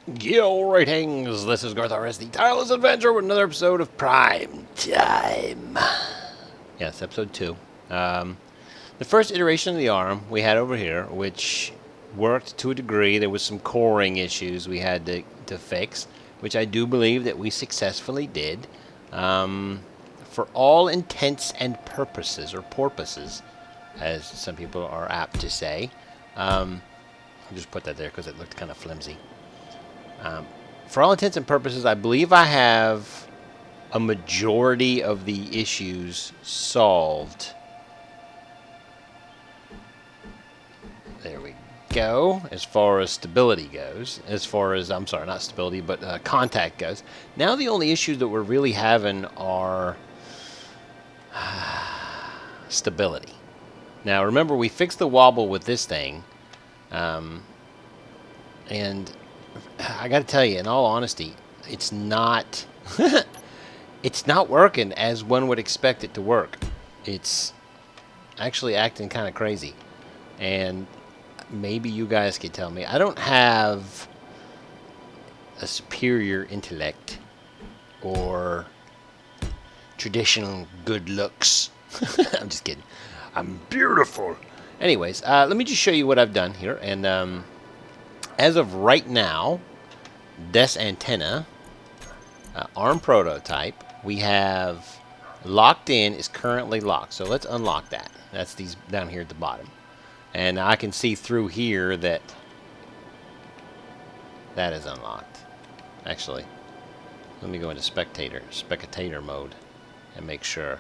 Yo, ratings! This is garthrs, the tireless adventure with another episode of Prime Time. Yes, episode 2. The first iteration of the arm we had over here, which worked to a degree. There was some coring issues we had to fix, which I do believe that we successfully did. For all intents and purposes, or porpoises, as some people are apt to say. I'll just put that there because it looked kind of flimsy. For all intents and purposes, I believe I have a majority of the issues solved. There we go. As far as stability goes, I'm sorry, not stability, but contact goes. Now the only issues that we're really having are stability. Now remember, we fixed the wobble with this thing, and I got to tell you, in all honesty, it's not it's not working as one would expect it to work. It's actually acting kind of crazy, and maybe you guys could tell me. I don't have a superior intellect or traditional good looks. I'm just kidding. I'm beautiful. Anyways, let me just show you what I've done here, and as of right now, this antenna, ARM prototype, we have locked in, is currently locked. So let's unlock that. That's these down here at the bottom. And I can see through here that that is unlocked. Actually, let me go into spectator mode and make sure.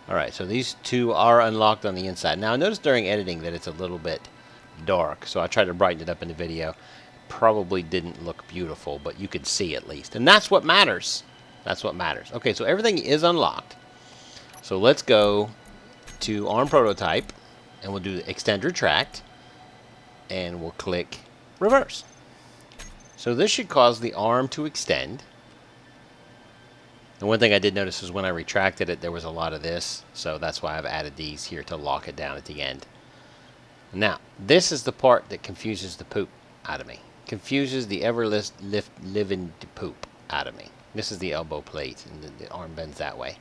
Alright, so these two are unlocked on the inside. Now, notice during editing that it's a little bit dark, so I tried to brighten it up in the video. Probably didn't look beautiful, but you could see at least, and that's what matters. That's what matters. Okay, so everything is unlocked. So let's go to ARM prototype, and we'll do extend retract, and we'll click reverse. So this should cause the arm to extend. And one thing I did notice is when I retracted it, there was a lot of this, so that's why I've added these here to lock it down at the end. Now, this is the part that confuses the poop out of me. Confuses the living poop out of me. This is the elbow plate, and the arm bends that way.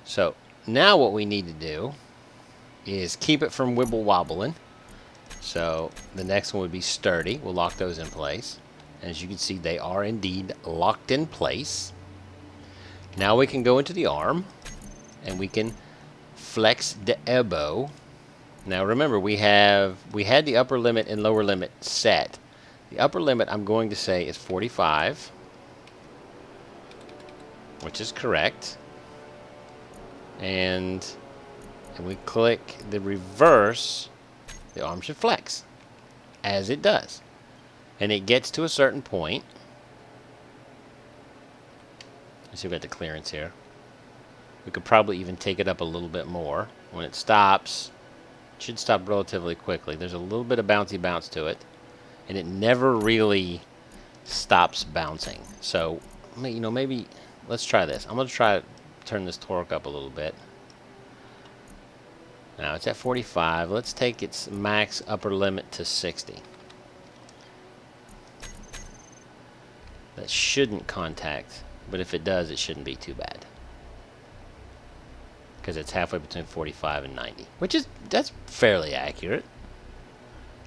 So, now what we need to do is keep it from wibble wobbling. So, the next one would be sturdy. We'll lock those in place. And as you can see, they are indeed locked in place. Now we can go into the arm, and we can flex the elbow. Now remember, we had the upper limit and lower limit set. The upper limit, I'm going to say, is 45, which is correct. And we click the reverse, the arm should flex, as it does. And it gets to a certain point. Let's see if we got the clearance here. We could probably even take it up a little bit more. When it stops, it should stop relatively quickly. There's a little bit of bouncy bounce to it, and it never really stops bouncing. So, you know, maybe let's try this. I'm going to try to turn this torque up a little bit. Now it's at 45. Let's take its max upper limit to 60. That shouldn't contact, but if it does, it shouldn't be too bad. Because it's halfway between 45 and 90, that's fairly accurate.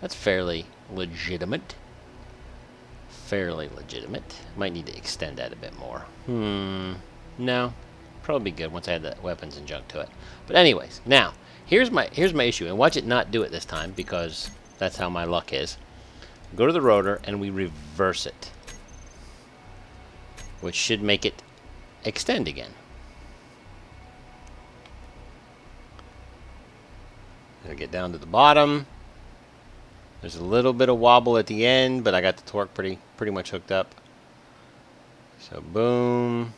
That's fairly legitimate. Fairly legitimate. Might need to extend that a bit more. No, probably be good once I add the weapons and junk to it. But anyways, now here's my issue, and watch it not do it this time because that's how my luck is. Go to the rotor and we reverse it, which should make it extend again. I'll get down to the bottom. There's a little bit of wobble at the end, but I got the torque pretty much hooked up. So boom.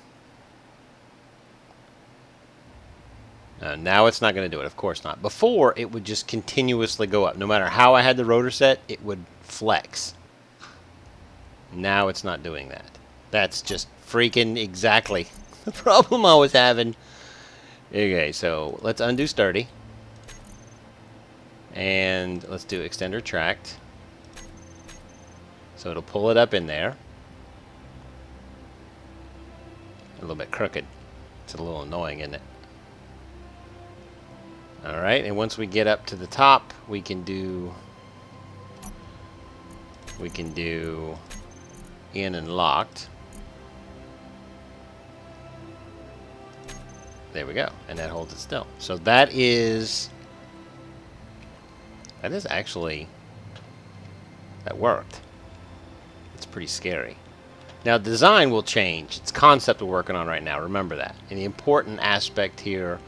Now it's not going to do it. Of course not. Before, it would just continuously go up. No matter how I had the rotor set, it would flex. Now it's not doing that. That's just freaking exactly the problem I was having. Okay, so let's undo sturdy. And let's do extend retract. So it'll pull it up in there. A little bit crooked. It's a little annoying, isn't it? Alright, and once we get up to the top, we can do in and locked. There we go, and that holds it still. So that is actually, that worked. It's pretty scary. Now design will change. It's concept we're working on right now, remember that. And the important aspect here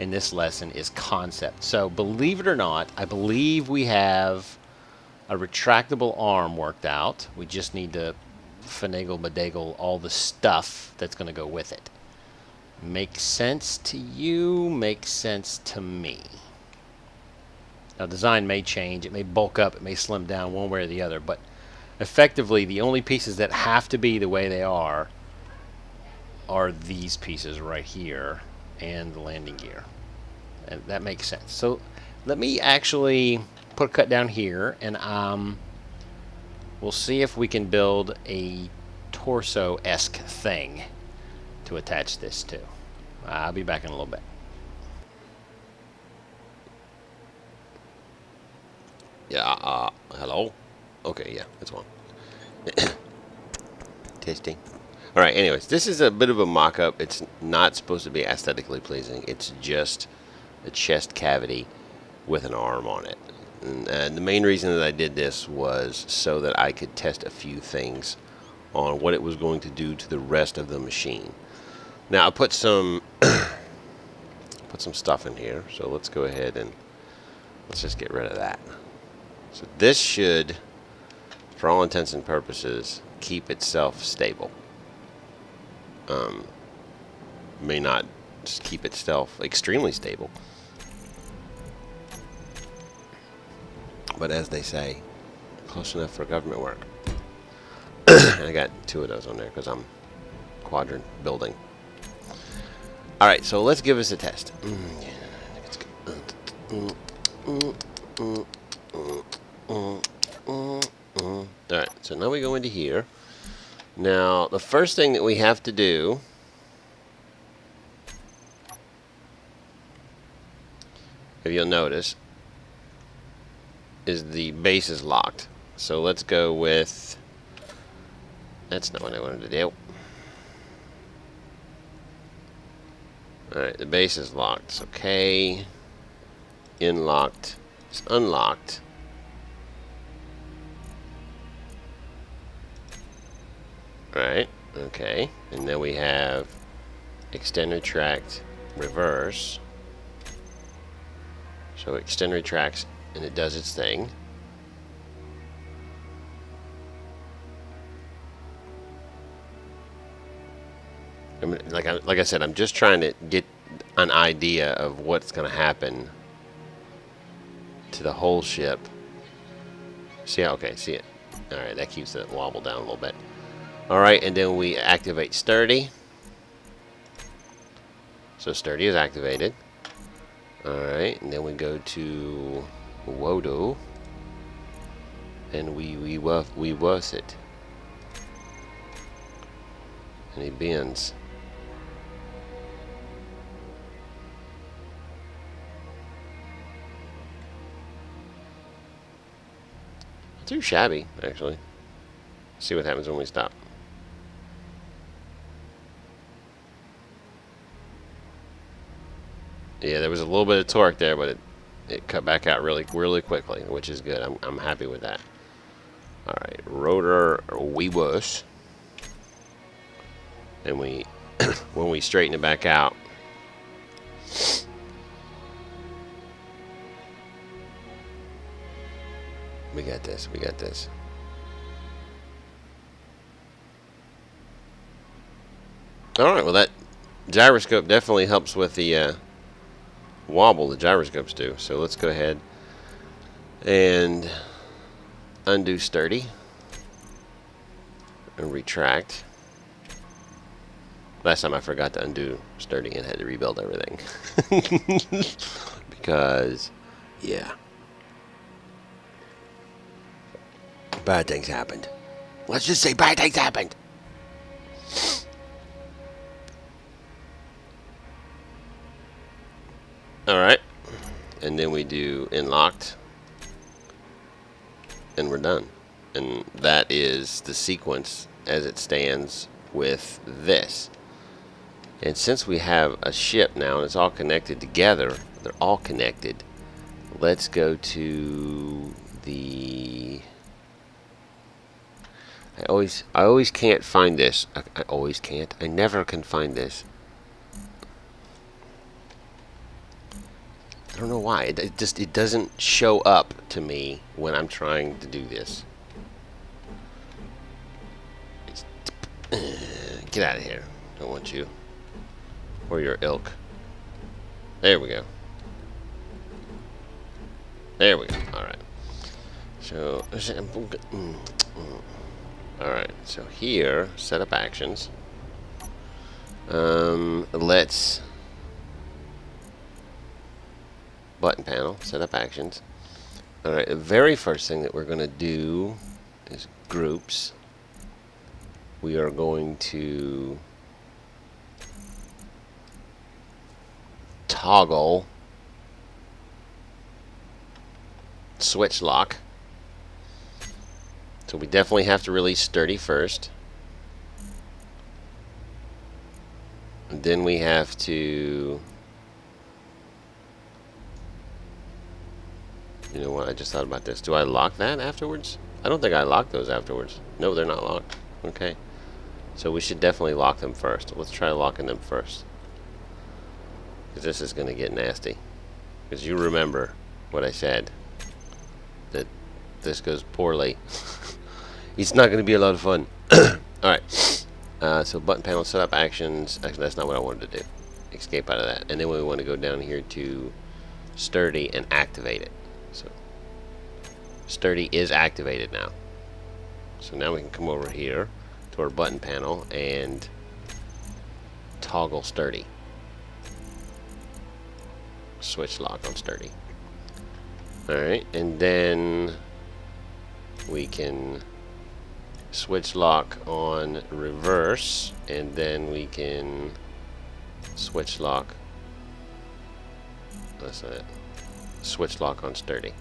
in this lesson is concept. So believe it or not, I believe we have a retractable arm worked out. We just need to finagle all the stuff that's going to go with it. Makes sense to you, makes sense to me. Now design may change, it may bulk up, it may slim down one way or the other, but effectively the only pieces that have to be the way they are these pieces right here and the landing gear. And that makes sense. So let me actually put a cut down here, and we'll see if we can build a torso-esque thing to attach this to. I'll be back in a little bit. Yeah, hello? Okay, yeah, that's one. Testing. Alright, anyways, this is a bit of a mock-up. It's not supposed to be aesthetically pleasing. It's just a chest cavity with an arm on it. And the main reason that I did this was so that I could test a few things on what it was going to do to the rest of the machine. Now, I put some stuff in here, so let's go ahead and let's just get rid of that. So this should, for all intents and purposes, keep itself stable. May not just keep itself extremely stable, but as they say, close enough for government work. And I got 2 of those on there because I'm quadrant building. Alright, so let's give us a test. Alright, so now we go into here. Now, the first thing that we have to do if you'll notice, is the base is locked. So let's go with, that's not what I wanted to do. Alright, the base is locked. It's okay. In locked. It's unlocked. Alright, okay. And then we have extend, retract, reverse. So extend, retracts, and it does its thing. I mean, like I said, I'm just trying to get an idea of what's going to happen to the whole ship. See how, okay, see it. Alright, that keeps it wobble down a little bit. Alright, and then we activate sturdy. So sturdy is activated. Alright, and then we go to Wodo. And we wuss it. And he bends. Not too shabby, actually. See what happens when we stop. Yeah, there was a little bit of torque there, but it cut back out really quickly, which is good. I'm happy with that. All right, rotor wuss, and we when we straighten it back out, we got this. We got this. All right. Well, that gyroscope definitely helps with the wobble the gyroscopes do. So let's go ahead and undo sturdy and retract. Last time I forgot to undo sturdy and had to rebuild everything. Because, yeah, bad things happened. Let's just say bad things happened. Alright. And then we do unlocked. And we're done. And that is the sequence as it stands with this. And since we have a ship now and it's all connected together, they're all connected, let's go to the... I always can't find this. I always can't. I never can find this. I don't know why. It doesn't show up to me when I'm trying to do this. Get out of here. Don't want you. Or your ilk. There we go. There we go. Alright. So, alright. So here, set up actions. Let's button panel, set up actions. Alright, the very first thing that we're going to do is groups. We are going to toggle switch lock. So we definitely have to release sturdy first. And then we have to... You know what? I just thought about this. Do I lock that afterwards? I don't think I lock those afterwards. No, they're not locked. Okay. So we should definitely lock them first. Let's try locking them first. Because this is going to get nasty. Because you remember what I said. That this goes poorly. It's not going to be a lot of fun. Alright. So button panel setup actions. Actually, that's not what I wanted to do. Escape out of that. And then we want to go down here to sturdy and activate it. So sturdy is activated now. So now we can come over here to our button panel and toggle sturdy. Switch lock on sturdy. Alright, and then we can switch lock on reverse, and then we can switch lock. That's not it. Switch lock on sturdy.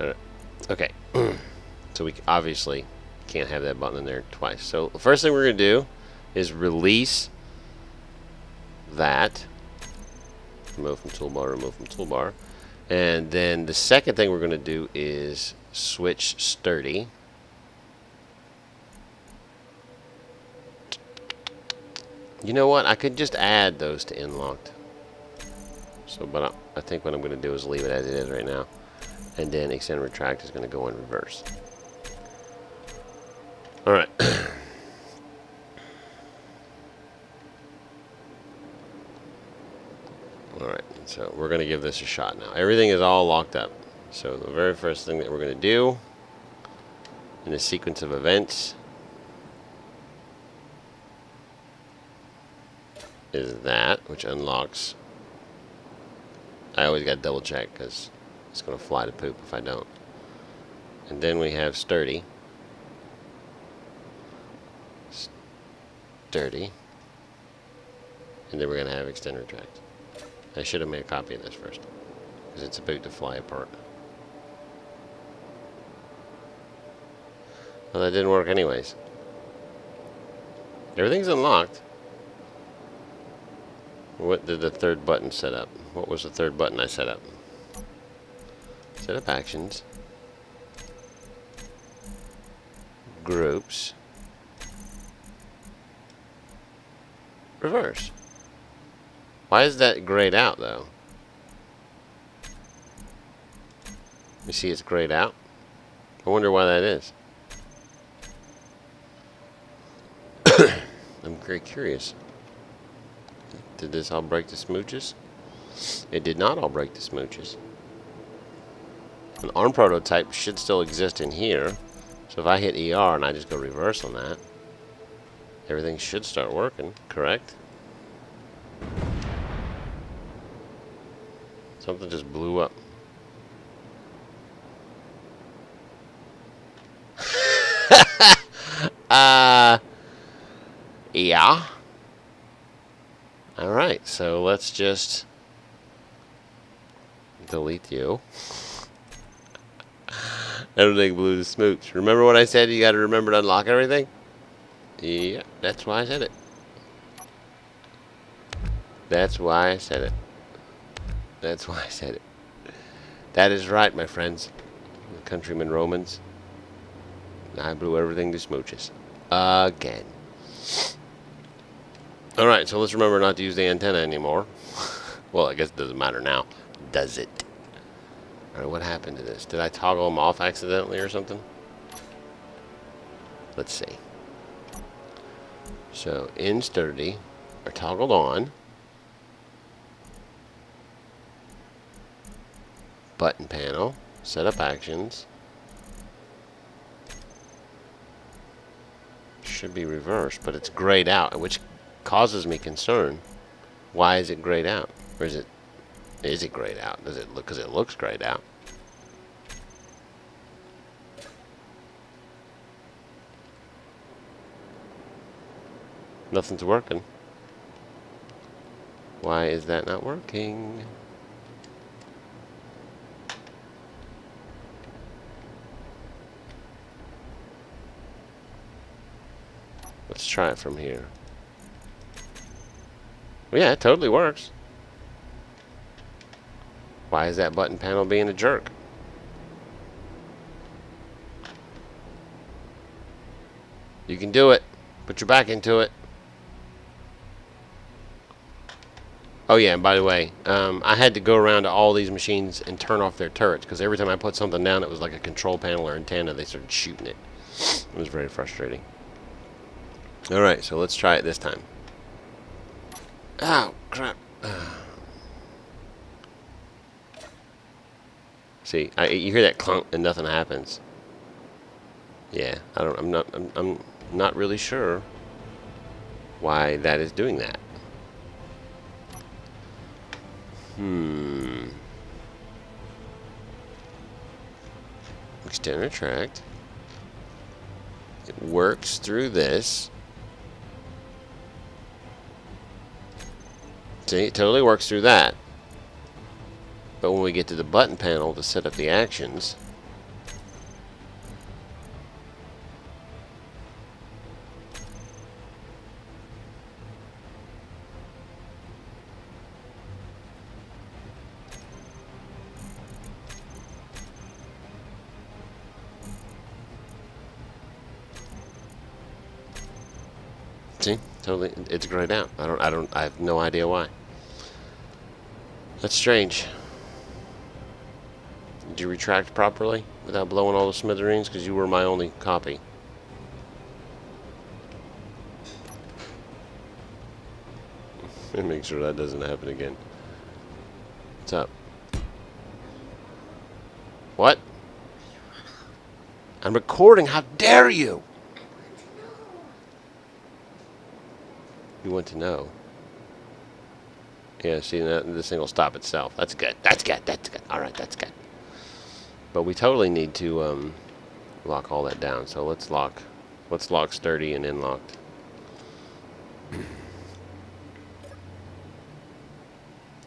Alright. Okay. So we obviously can't have that button in there twice. So the first thing we're going to do is release that. Remove from toolbar, remove from toolbar. And then the second thing we're going to do is switch sturdy. You know what? I could just add those to unlocked. So, but I think what I'm going to do is leave it as it is right now. And then extend retract is going to go in reverse. Alright. Alright, so we're going to give this a shot now. Everything is all locked up. So the very first thing that we're going to do in the sequence of events is that, which unlocks. I always got to double check because it's going to fly to poop if I don't. And then we have sturdy. Sturdy. And then we're going to have extend retract. I should have made a copy of this first because it's about to fly apart. Well, that didn't work anyways. Everything's unlocked. What did the third button set up? What was the third button I set up? Set up actions. Groups. Reverse. Why is that grayed out though? You see it's grayed out? I wonder why that is. I'm very curious. Did this all break the smooches? It did not all break the smooches. An ARM prototype should still exist in here. So if I hit ER and I just go reverse on that, everything should start working, correct? Something just blew up. Yeah. Alright, so let's just delete you. Everything blue to smooch. Remember what I said? You got to remember to unlock everything? Yeah, that's why I said it. That's why I said it. That's why I said it. That is right, my friends. Countrymen Romans. I blew everything to smooches. Again. Alright, so let's remember not to use the antenna anymore. Well, I guess it doesn't matter now. Does it? Alright, what happened to this? Did I toggle them off accidentally or something? Let's see. So, in sturdy are toggled on. Button panel. Set up actions. Should be reversed, but it's grayed out, which causes me concern. Why is it grayed out? Or is it grayed out? Does it look, because it looks grayed out. Nothing's working. Why is that not working? Let's try it from here. Well, yeah, it totally works. Why is that button panel being a jerk? You can do it. Put your back into it. Oh yeah, and by the way, I had to go around to all these machines and turn off their turrets, because every time I put something down, it was like a control panel or antenna. They started shooting it. It was very frustrating. Alright, so let's try it this time. Oh, crap. See, you hear that clunk and nothing happens. Yeah, I'm not really sure why that is doing that. Extend retract. It works through this. See, it totally works through that. But when we get to the button panel to set up the actions, see, totally, it's grayed out. I have no idea why. That's strange. Did you retract properly without blowing all the smithereens? Because you were my only copy. Let me make sure that doesn't happen again. What's up? What? I'm recording. How dare you? You want to know? Yeah, see, this thing will stop itself. That's good. That's good. That's good. All right, that's good. But we totally need to lock all that down. So let's lock sturdy and then locked.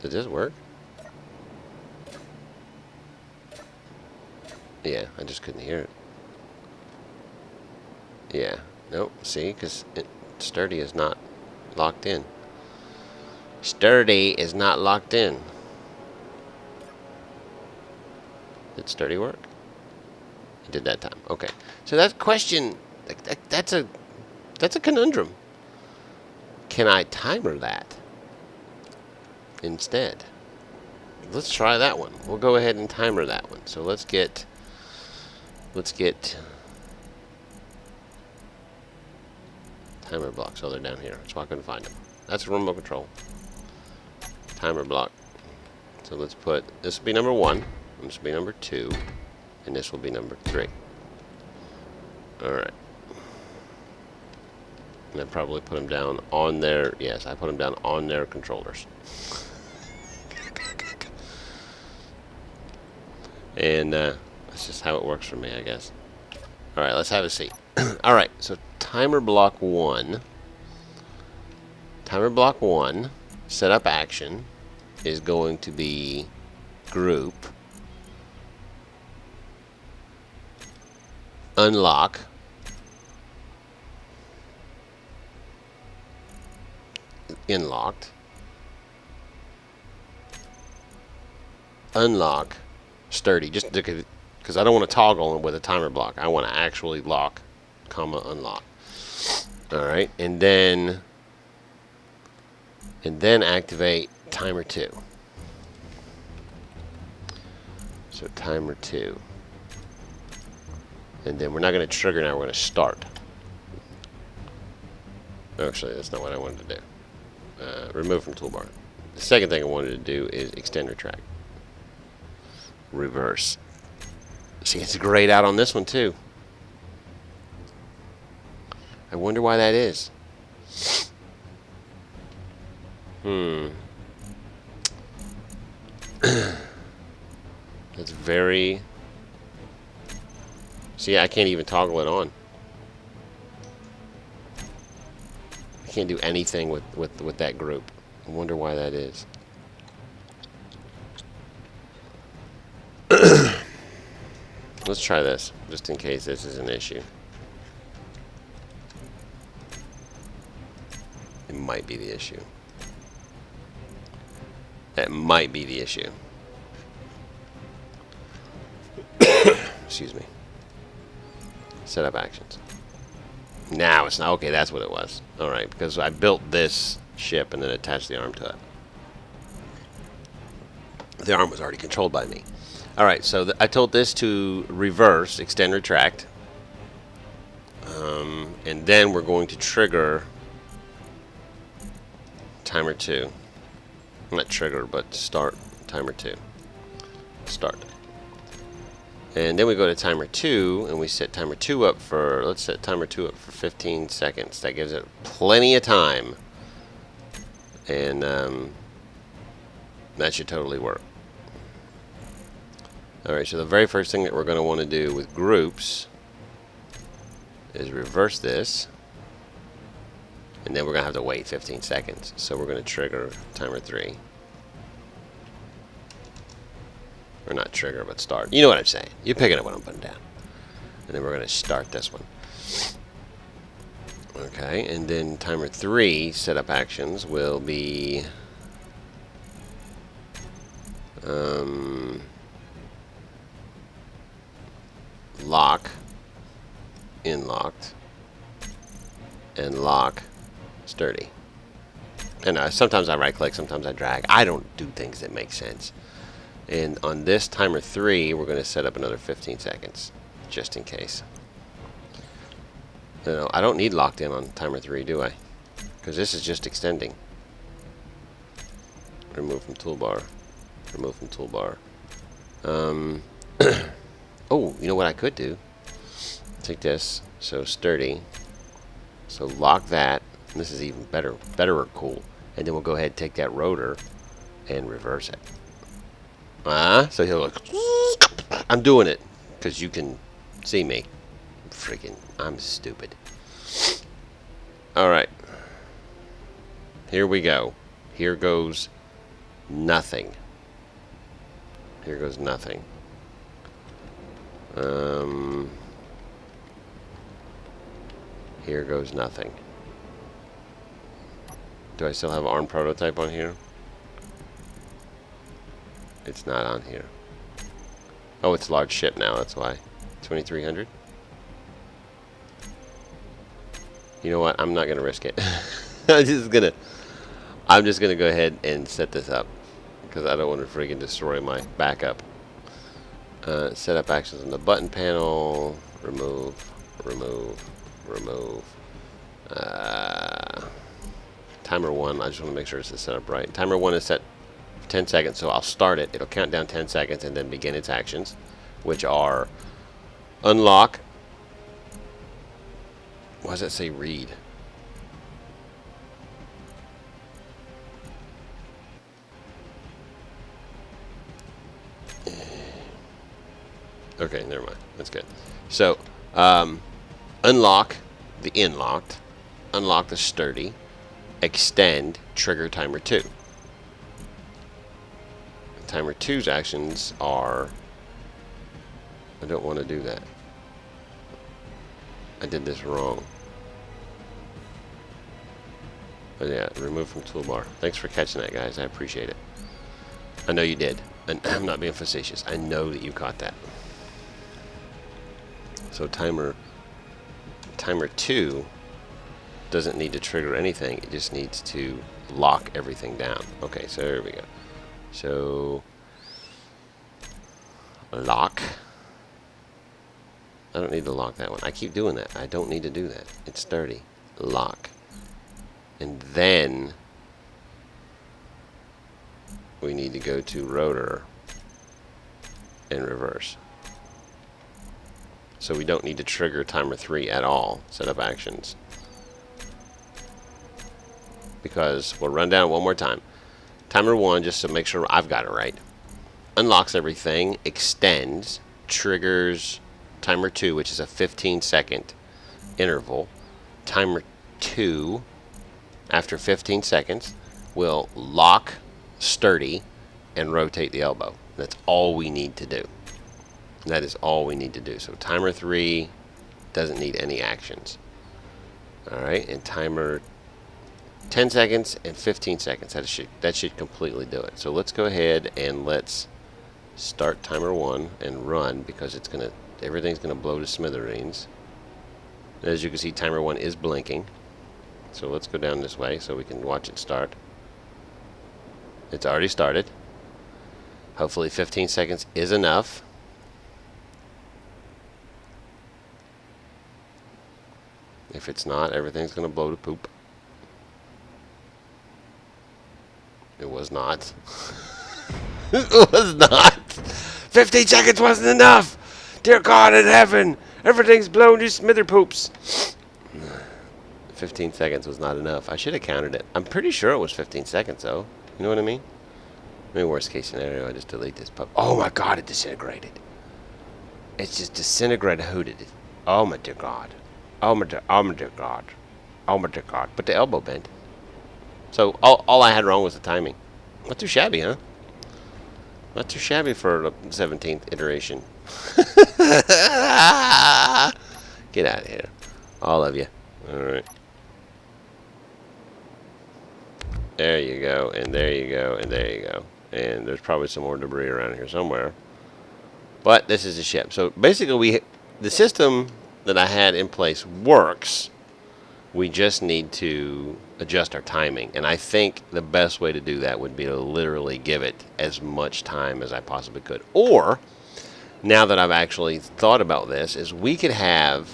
Did this work? Yeah, I just couldn't hear it. Yeah, nope. See, because sturdy is not locked in. Sturdy is not locked in. Did sturdy work? It did that time. Okay. So that question, that's a conundrum. Can I timer that instead? Let's try that one. We'll go ahead and timer that one. So let's get timer blocks. Oh, they're down here. That's why I couldn't find them. That's remote control. Timer block. So let's put, this will be number 1, this will be number 2, and this will be number 3. Alright. And I probably put them down on their, yes, I put them down on their controllers. And that's just how it works for me, I guess. Alright, let's have a seat. Alright, so timer block 1 timer block 1, setup action is going to be group, unlock, unlocked, unlock, sturdy, just because I don't want to toggle with a timer block. I want to actually lock, comma, unlock. All right, and then activate timer 2. So timer 2. And then we're not going to trigger now, we're going to start. Actually, that's not what I wanted to do. Remove from toolbar. The second thing I wanted to do is extend retract. Reverse. See, it's grayed out on this one too. I wonder why that is. That's very... See, I can't even toggle it on. I can't do anything with that group. I wonder why that is. Let's try this, just in case this is an issue. It might be the issue. That might be the issue. Excuse me. Setup actions. Now it's not. Okay, that's what it was. Alright, because I built this ship and then attached the arm to it. The arm was already controlled by me. Alright, so I told this to reverse, extend, retract. And then we're going to trigger timer 2. Not trigger, but start timer 2. Start. And then we go to timer 2 and we set timer 2 up for, let's set timer 2 up for 15 seconds. That gives it plenty of time. And that should totally work. Alright, so the very first thing that we're going to want to do with groups is reverse this. And then we're going to have to wait 15 seconds. So we're going to trigger timer 3. Or not trigger, but start. You know what I'm saying. You're picking up what I'm putting down. And then we're going to start this one. Okay, and then timer 3 setup actions will be lock, inlocked, and lock, sturdy. And sometimes I right click, sometimes I drag. I don't do things that make sense. And on this timer 3, we're going to set up another 15 seconds, just in case. No, I don't need locked in on timer 3, do I? Because this is just extending. Remove from toolbar. Remove from toolbar. Oh, you know what I could do? Take this, so sturdy. So lock that. And this is even better or cool. And then we'll go ahead and take that rotor and reverse it. So he'll look. I'm doing it because you can see me. Freaking, I'm stupid. Alright. Here we go. Here goes nothing. Here goes nothing. Here goes nothing. Do I still have ARM prototype on here? It's not on here. Oh, it's large ship now, that's why. 2300? You know what? I'm not gonna risk it. I'm just gonna go ahead and set this up because I don't want to freaking destroy my backup. Setup actions on the button panel. Remove. Timer 1. I just want to make sure it's set up right. Timer 1 is set 10 seconds, so I'll start it. It'll count down 10 seconds and then begin its actions, which are unlock. Why does that say read? Okay, never mind. That's good. So, unlock the inlocked, unlock the sturdy, extend, trigger timer 2. Timer 2's actions are... I don't want to do that. I did this wrong. But yeah, remove from toolbar. Thanks for catching that, guys. I appreciate it. I know you did. And I'm not being facetious. I know that you caught that. So timer 2 doesn't need to trigger anything. It just needs to lock everything down. Okay, so there we go. So lock. I don't need to lock that one. I keep doing that. I don't need to do that. It's 30. Lock. And then we need to go to rotor and reverse. So we don't need to trigger timer 3 at all. Set up actions. Because we'll run down one more time. Timer 1, just to make sure I've got it right, unlocks everything, extends, triggers timer 2, which is a 15-second interval. Timer 2, after 15 seconds, will lock sturdy and rotate the elbow. That's all we need to do. That is all we need to do. So timer 3 doesn't need any actions. Alright, and timer 10 seconds and 15 seconds. That should completely do it. So let's go ahead and let's start timer 1 and run, because everything's gonna blow to smithereens. As you can see, timer 1 is blinking. So let's go down this way so we can watch it start. It's already started. Hopefully 15 seconds is enough. If it's not, everything's gonna blow to poop. It was not. It was not. 15 seconds wasn't enough. Dear God in heaven, everything's blown to smither poops. 15 seconds was not enough. I should have counted it. I'm pretty sure it was 15 seconds, though. You know what I mean? Maybe worst case scenario, I just delete this pup. Oh my God, it disintegrated. It's just disintegrated. Who did it? Oh my dear God. Oh my dear God. Oh my dear God. But the elbow bent. So all I had wrong was the timing. Not too shabby, huh? Not too shabby for the 17th iteration. Get out of here. All of you. Alright. There you go, and there you go, and there you go. And there's probably some more debris around here somewhere. But this is the ship. So basically, the system that I had in place works. We just need to adjust our timing. And I think the best way to do that would be to literally give it as much time as I possibly could. Or, now that I've actually thought about this, is we could have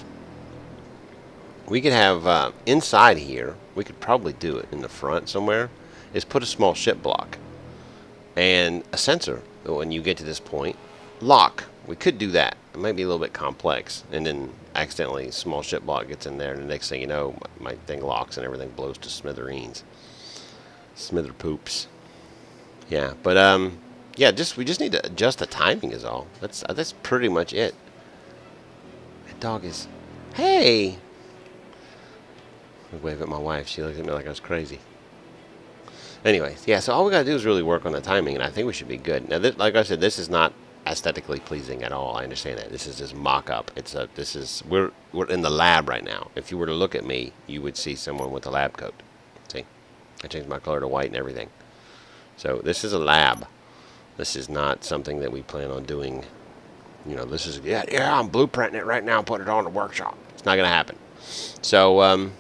inside here, we could probably do it in the front somewhere, is put a small ship block and a sensor. When you get to this point, lock. We could do that. It might be a little bit complex, and then accidentally small ship block gets in there, and the next thing you know, my thing locks and everything blows to smithereens. Smither poops. Yeah, but yeah, we just need to adjust the timing is all. That's pretty much it. That dog is, hey. I wave at my wife. She looked at me like I was crazy. Anyway, yeah, so all we gotta do is really work on the timing, and I think we should be good. Now, like I said, this is not aesthetically pleasing at all. I understand that. This is just mock-up. We're in the lab right now. If you were to look at me, you would see someone with a lab coat. See, I changed my color to white and everything. So this is a lab. This is not something that we plan on doing. You know, this is yeah, I'm blueprinting it right now, put it on the workshop. It's not gonna happen. So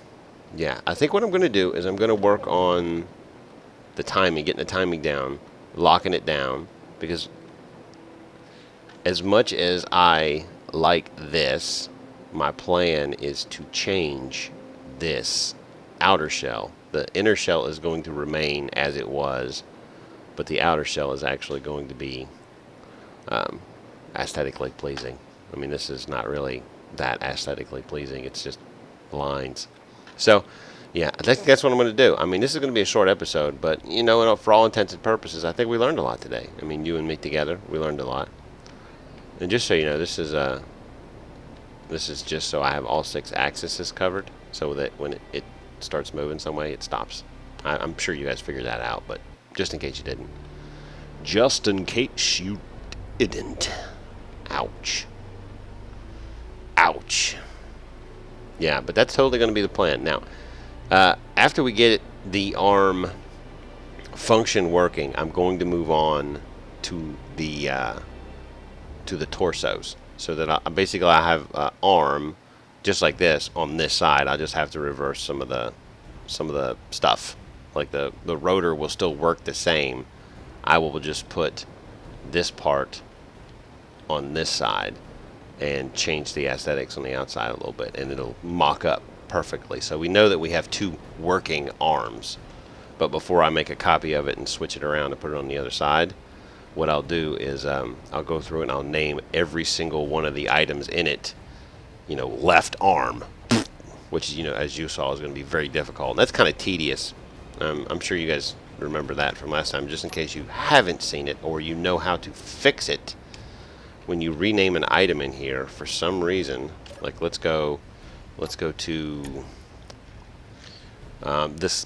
yeah, I think what I'm gonna do is I'm gonna work on the timing, getting the timing down, locking it down, because as much as I like this, my plan is to change this outer shell. The inner shell is going to remain as it was, but the outer shell is actually going to be aesthetically pleasing. I mean, this is not really that aesthetically pleasing. It's just lines. So, yeah, I think that's what I'm going to do. I mean, this is going to be a short episode, but, you know, for all intents and purposes, I think we learned a lot today. I mean, you and me together, we learned a lot. And just so you know, this is just so I have all 6 axes covered, so that when it starts moving some way, it stops. I'm sure you guys figured that out, but just in case you didn't. Just in case you didn't. Ouch. Ouch. Yeah, but that's totally going to be the plan. Now, after we get the arm function working, I'm going to move on to the torsos, so that I have arm just like this on this side. I just have to reverse some of the stuff. Like the rotor will still work the same. I will just put this part on this side and change the aesthetics on the outside a little bit, and it'll mock up perfectly. So we know that we have two working arms. But before I make a copy of it and switch it around and put it on the other side, what I'll do is I'll go through and I'll name every single one of the items in it, left arm, which, as you saw, is going to be very difficult. And that's kind of tedious. I'm sure you guys remember that from last time. Just in case you haven't seen it or you know how to fix it, when you rename an item in here for some reason, like let's go to this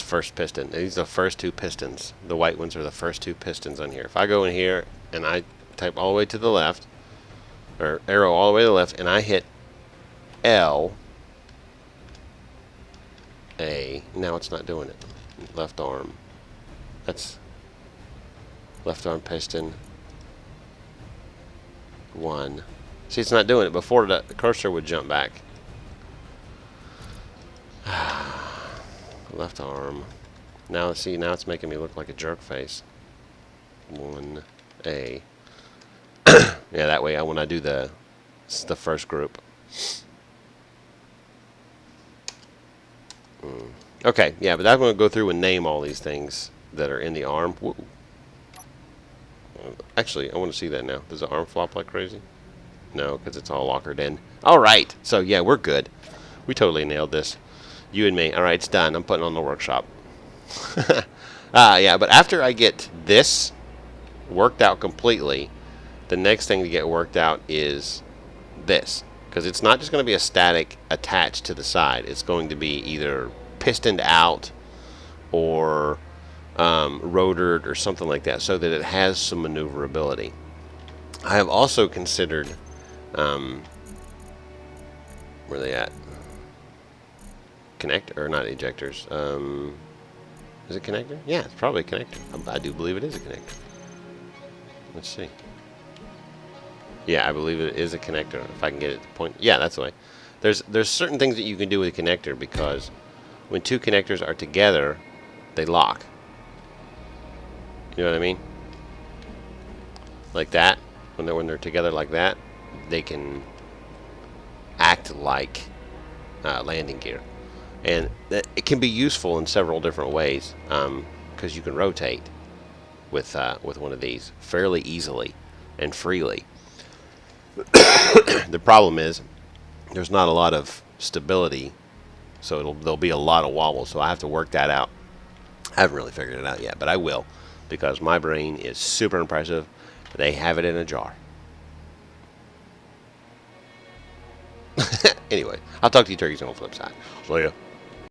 first piston. These are the first two pistons. The white ones are the first two pistons on here. If I go in here and I type all the way to the left, or arrow all the way to the left, and I hit L, A, now it's not doing it. Left arm. That's left arm piston. 1. See, it's not doing it. Before the cursor would jump back. Left arm. Now see, now it's making me look like a jerk face. 1A. Yeah, that way when I do the first group. Okay, yeah, but I'm going to go through and name all these things that are in the arm. Whoa. Actually, I want to see that now. Does the arm flop like crazy? No, because it's all lockered in. All right, so yeah, we're good. We totally nailed this. You and me. All right, it's done. I'm putting it on the workshop. Yeah, but after I get this worked out completely, the next thing to get worked out is this. Because it's not just going to be a static attached to the side. It's going to be either pistoned out or rotored or something like that, so that it has some maneuverability. I have also considered, where are they at? Connector, or not ejectors. Is it connector? Yeah, it's probably a connector. I do believe it is a connector. Let's see. Yeah, I believe it is a connector. If I can get it to point. Yeah, that's the way. There's certain things that you can do with a connector, because when two connectors are together, they lock. You know what I mean? Like that. When they're together like that, they can act like landing gear, and it can be useful in several different ways, because you can rotate with one of these fairly easily and freely. The problem is there's not a lot of stability, so there'll be a lot of wobble. So I have to work that out. I haven't really figured it out yet, but I will, because my brain is super impressive. They have it in a jar. Anyway, I'll talk to you turkeys on the flip side. See ya.